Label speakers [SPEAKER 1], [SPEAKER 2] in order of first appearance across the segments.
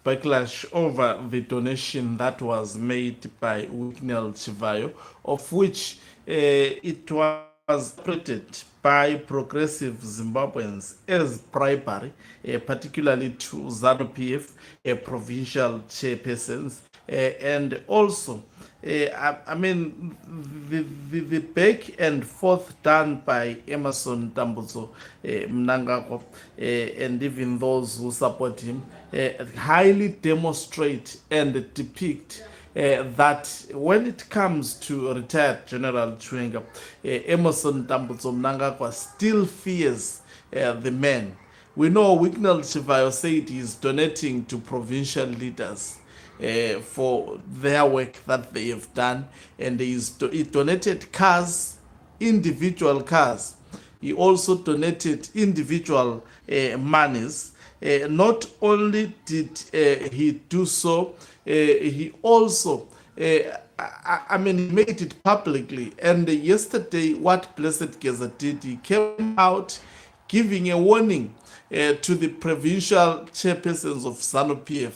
[SPEAKER 1] backlash over the donation that was made by Wicknell Chivhayo, of which it was interpreted by progressive Zimbabweans as bribery, particularly to ZANU-PF provincial chairpersons, and also I mean, the back and forth done by Emerson Tambutso Mnangagwa and even those who support him highly demonstrate and depict that when it comes to retired General Chiwenga, Emerson Tambutso Mnangagwa still fears the man. We know Wicknell Chivhayo said he is donating to provincial leaders for their work that they have done, and he donated cars, individual cars. He also donated individual monies. Not only did he do so, he also made it publicly. And yesterday, what Blessed Geza did, he came out giving a warning to the provincial chairpersons of ZANU-PF,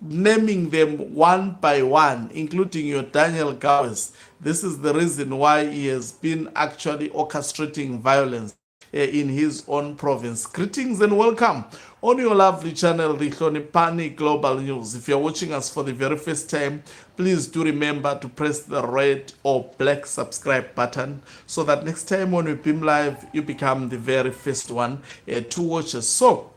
[SPEAKER 1] naming them one by one, including your Daniel Gowes. This is the reason why he has been actually orchestrating violence in his own province. Greetings and welcome on your lovely channel, Rihloni Pani Global News. If you're watching us for the very first time, please do remember to press the red or black subscribe button so that next time when we beam live, you become the very first one to watch us. So,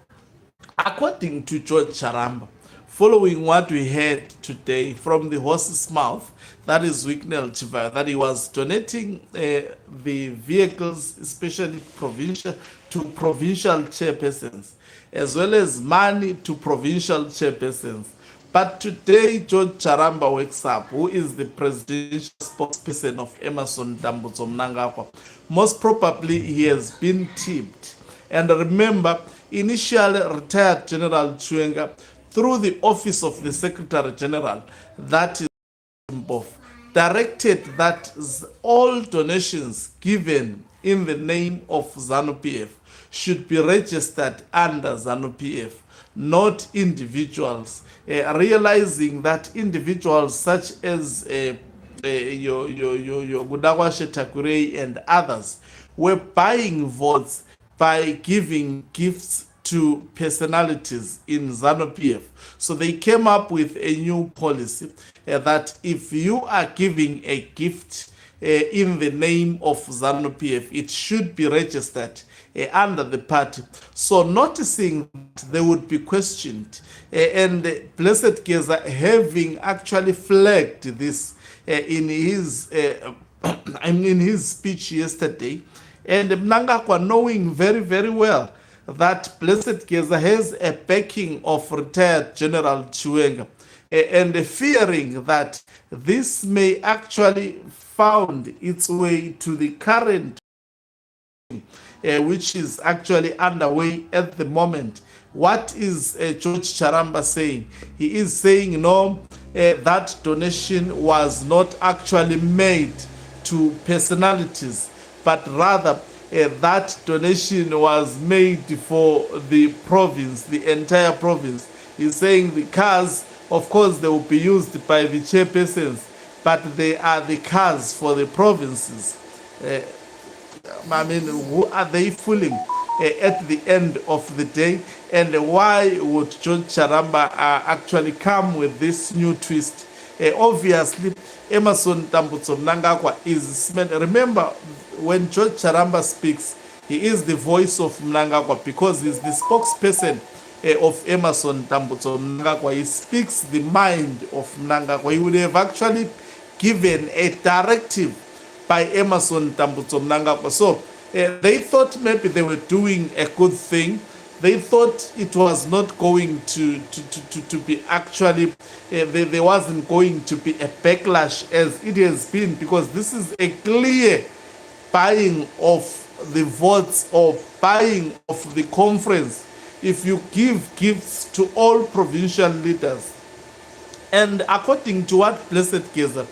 [SPEAKER 1] according to George Charamba, following what we heard today from the horse's mouth, that is Wicknell Chivhayo, that he was donating the vehicles, especially to provincial chairpersons, as well as money to provincial chairpersons. But today, George Charamba wakes up, who is the presidential spokesperson of Emerson Tambutso Mnangagwa. Most probably, he has been tipped. And remember, initially retired General Chiwenga, through the office of the Secretary General, that is directed that all donations given in the name of ZANU-PF should be registered under ZANU-PF, not individuals, realizing that individuals such as your Gudagwa Shetakure and others were buying votes by giving gifts to personalities in ZANU-PF. So they came up with a new policy that if you are giving a gift in the name of ZANU-PF, it should be registered under the party. So noticing that they would be questioned, and Blessed Geza having actually flagged this in his in his speech yesterday, and Mnangagwa knowing very, very well that Blessed Geza has a backing of retired General Chiwenga, and fearing that this may actually found its way to the current which is actually underway at the moment. What is George Charamba saying? He is saying no, that donation was not actually made to personalities, but rather that donation was made for the province, the entire province. He's saying the cars, of course, they will be used by the chairpersons, but they are the cars for the provinces. Who are they fooling at the end of the day? And why would George Charamba actually come with this new twist? Obviously, Emerson Tambutso Mnangagwa is, remember, when George Charamba speaks, he is the voice of Mnangagwa because he's the spokesperson of Emerson Tambutso Mnangagwa. He speaks the mind of Mnangagwa. He would have actually given a directive by Emerson Tambutso Mnangagwa. So they thought maybe they were doing a good thing. They thought it was not going to be actually, there wasn't going to be a backlash as it has been, because this is a clear buying of the votes or buying of the conference. If you give gifts to all provincial leaders, and according to what Blessed Geza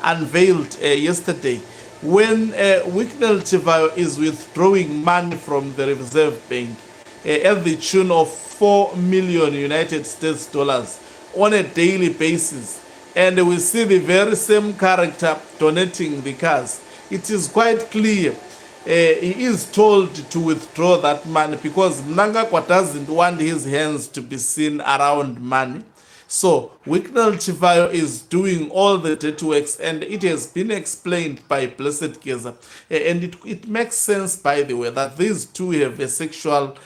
[SPEAKER 1] unveiled yesterday, when Wicknell Chivhayo is withdrawing money from the Reserve Bank at the tune of $4 million United States dollars, on a daily basis, and we see the very same character donating the cars, it is quite clear he is told to withdraw that money because Mnangagwa doesn't want his hands to be seen around money. So Wicknell Chivhayo is doing all the dirty works, and it has been explained by Blessed Geza. And it makes sense, by the way, that these two have a sexual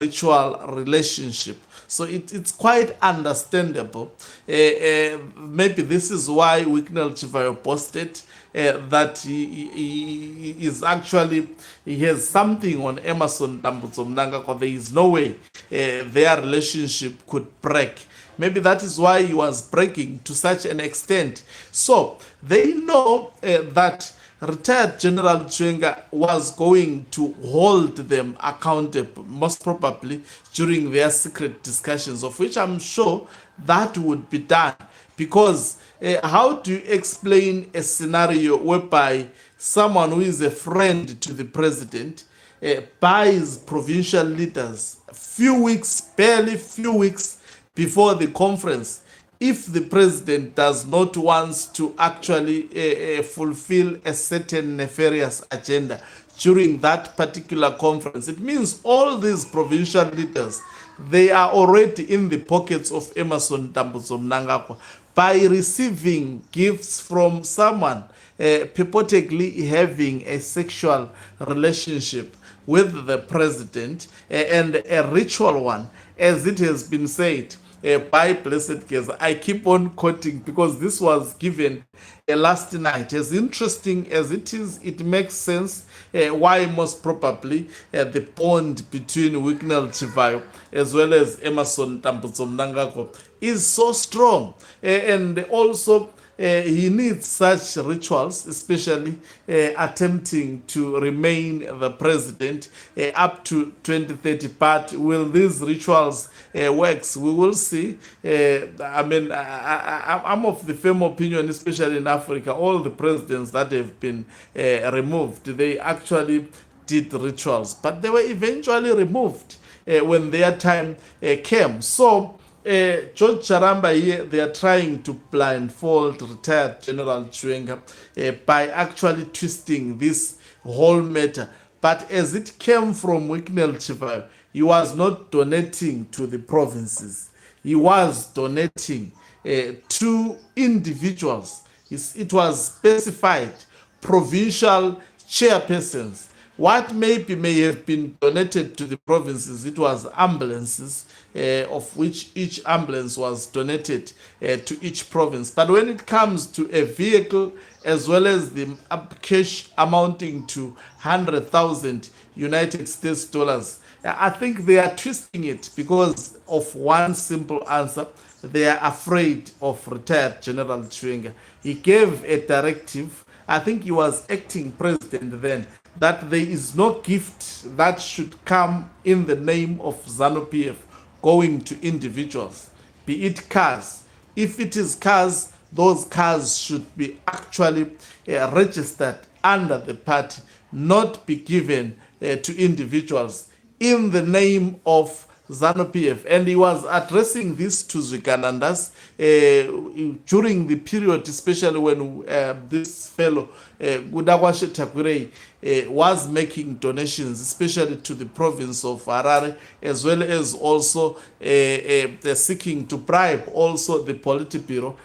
[SPEAKER 1] ritual relationship. So it's quite understandable. Maybe this is why Wicknell Chivhayo posted that he is actually, he has something on Emerson Dambudzo Mnangagwa. There is no way their relationship could break. Maybe that is why he was breaking to such an extent. So they know that retired General Chiwenga was going to hold them accountable, most probably during their secret discussions, of which I'm sure that would be done. Because how do you explain a scenario whereby someone who is a friend to the president buys provincial leaders barely few weeks before the conference, if the president does not want to actually fulfill a certain nefarious agenda during that particular conference? It means all these provincial leaders, they are already in the pockets of Emerson Dambudzo Mnangagwa by receiving gifts from someone purportedly having a sexual relationship with the president, and a ritual one, as it has been said by Blessed Geza. I keep on quoting because this was given last night. As interesting as it is, it makes sense why most probably the bond between Wicknell Chivhayo as well as Emerson Dambudzo Mnangagwa is so strong. And also he needs such rituals, especially attempting to remain the president up to 2030. But will these rituals work? We will see. I'm of the firm opinion, especially in Africa, all the presidents that have been removed, they actually did rituals, but they were eventually removed when their time came. So George Charamba here, they are trying to blindfold retired General Chiwenga by actually twisting this whole matter. But as it came from Wicknell Chivhayo, he was not donating to the provinces. He was donating to individuals. It was specified provincial chairpersons. What maybe may have been donated to the provinces, it was ambulances, of which each ambulance was donated to each province. But when it comes to a vehicle, as well as the cash amounting to 100,000 United States dollars, I think they are twisting it because of one simple answer. They are afraid of retired General Chiwenga. He gave a directive, I think he was acting president then, that there is no gift that should come in the name of ZANU-PF going to individuals, be it cars. If it is cars, those cars should be actually registered under the party, not be given to individuals in the name of ZANU-PF. And he was addressing this to Zwiganandas during the period, especially when this fellow, Gudagwashe Takurei, was making donations, especially to the province of Harare, as well as also seeking to bribe also the Politburo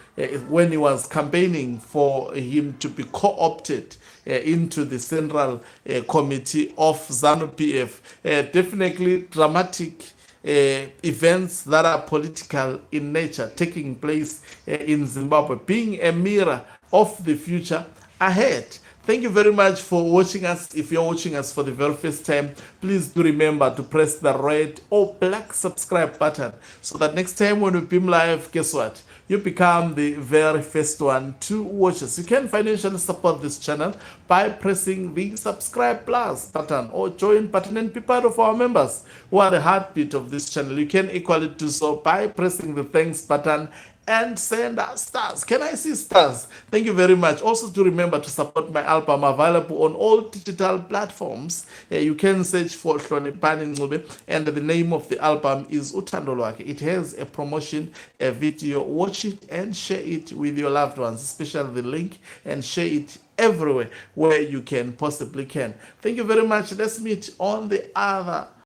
[SPEAKER 1] when he was campaigning for him to be co-opted into the Central Committee of ZANU-PF. Definitely dramatic events that are political in nature taking place in Zimbabwe, being a mirror of the future ahead. Thank you very much for watching us. If you're watching us for the very first time, please do remember to press the red or black subscribe button so that next time when we beam live, guess what? You become the very first one to watch us. You can financially support this channel by pressing the subscribe plus button or join button and be part of our members who are the heartbeat of this channel. You can equally do so by pressing the thanks button and send us stars. Can I see stars? Thank you very much. Also, to remember to support my album, available on all digital platforms. You can search for Hlonipani Ncube, and the name of the album is Uthando Lwakhe. It has a promotion, a video. Watch it and share it with your loved ones, especially the link, and share it everywhere where you can possibly can. Thank you very much. Let's meet on the other